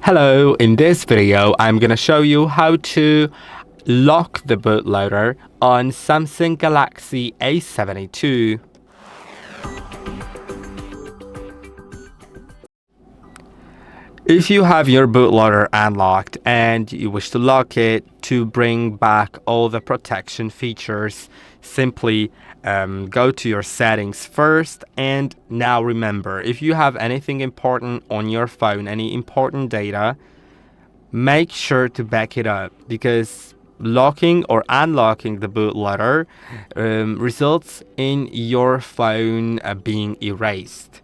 Hello, in this video I'm gonna show you how to lock the bootloader on Samsung Galaxy A72. If you have your bootloader unlocked and you wish to lock it to bring back all the protection features, simply go to your settings first. And now remember, if you have anything important on your phone, any important data, make sure to back it up, because locking or unlocking the bootloader results in your phone being erased.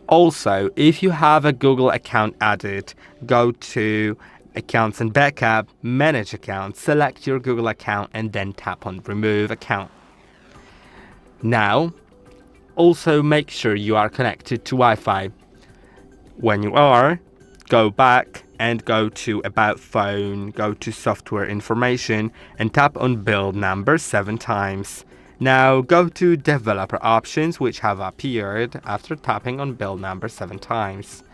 Also, if you have a Google account added, go to Accounts and Backup, Manage Account, select your Google account, and then tap on Remove Account. Now, also make sure you are connected to Wi-Fi. When you are, go back and go to About Phone, go to Software Information, and tap on Build Number 7 times. Now go to Developer Options, which have appeared after tapping on Build Number 7 times.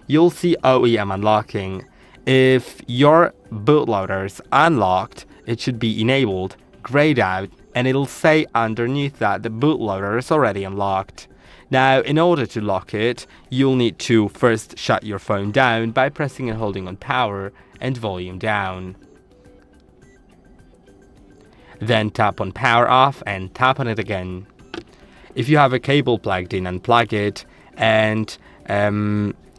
You'll see OEM Unlocking. If your bootloader is unlocked, it should be enabled, grayed out, and it'll say underneath that the bootloader is already unlocked. Now, in order to lock it, you'll need to first shut your phone down by pressing and holding on power and volume down. Then tap on power off and tap on it again. If you have a cable plugged in, unplug it and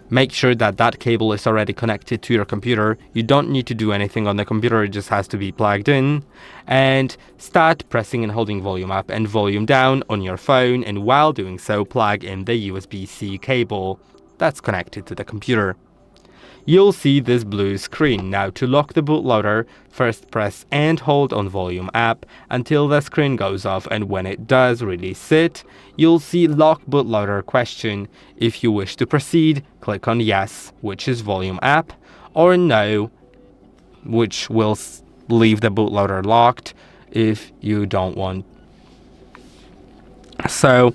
make sure that that cable is already connected to your computer. You don't need to do anything on the computer, it just has to be plugged in. And start pressing and holding volume up and volume down on your phone, and while doing so, plug in the USB-C cable that's connected to the computer. You'll see this blue screen. Now, to lock the bootloader, first press and hold on volume up until the screen goes off, and when it does, release it. You'll see Lock Bootloader question. If you wish to proceed, click on Yes, which is volume up, or No, which will leave the bootloader locked if you don't want. So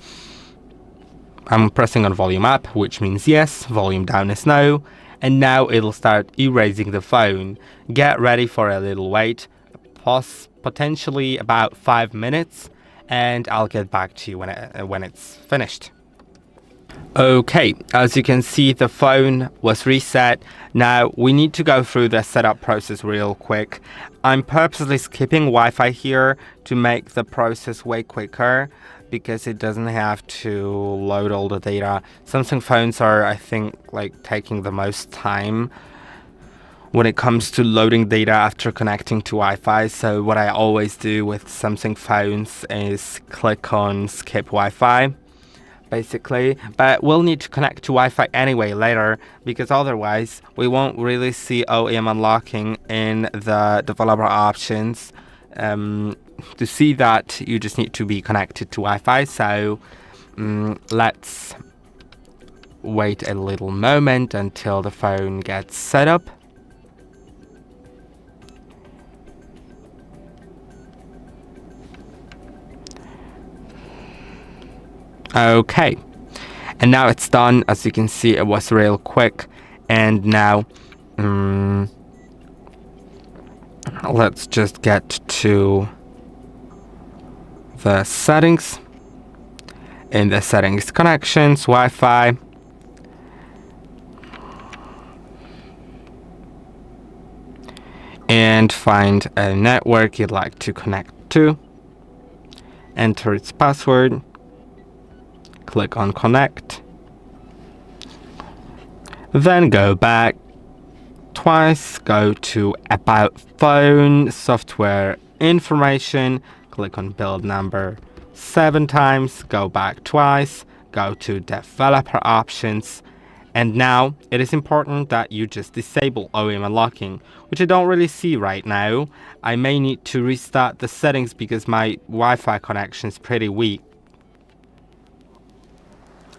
I'm pressing on volume up, which means yes, volume down is no. And now it'll start erasing the phone. Get ready for a little wait, potentially about 5 minutes, and I'll get back to you when it's finished. Okay, as you can see, the phone was reset. Now we need to go through the setup process real quick. I'm purposely skipping Wi-Fi here to make the process way quicker, because it doesn't have to load all the data. Samsung phones are, I think, like taking the most time when it comes to loading data after connecting to Wi-Fi. So what I always do with Samsung phones is click on skip Wi-Fi, basically. But we'll need to connect to Wi-Fi anyway later, because otherwise we won't really see OEM unlocking in the developer options. To see that, you just need to be connected to Wi-Fi. So let's wait a little moment until the phone gets set up. Okay, and now it's done. As you can see, it was real quick. And now let's just get to the settings. In the settings, connections, Wi-Fi, and find a network you'd like to connect to. Enter its password, click on connect, then go back twice, go to About Phone, Software Information, click on Build Number 7 times, go back twice, go to Developer Options, and now it is important that you just disable OEM unlocking, which I don't really see right now. I may need to restart the settings because my Wi-Fi connection is pretty weak.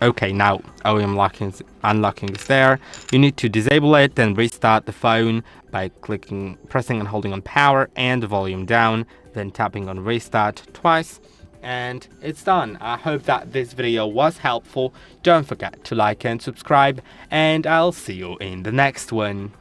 Okay, now OEM unlocking is there. You need to disable it, then restart the phone by pressing and holding on power and volume down, then tapping on restart twice, and it's done. I hope that this video was helpful. Don't forget to like and subscribe, and I'll see you in the next one.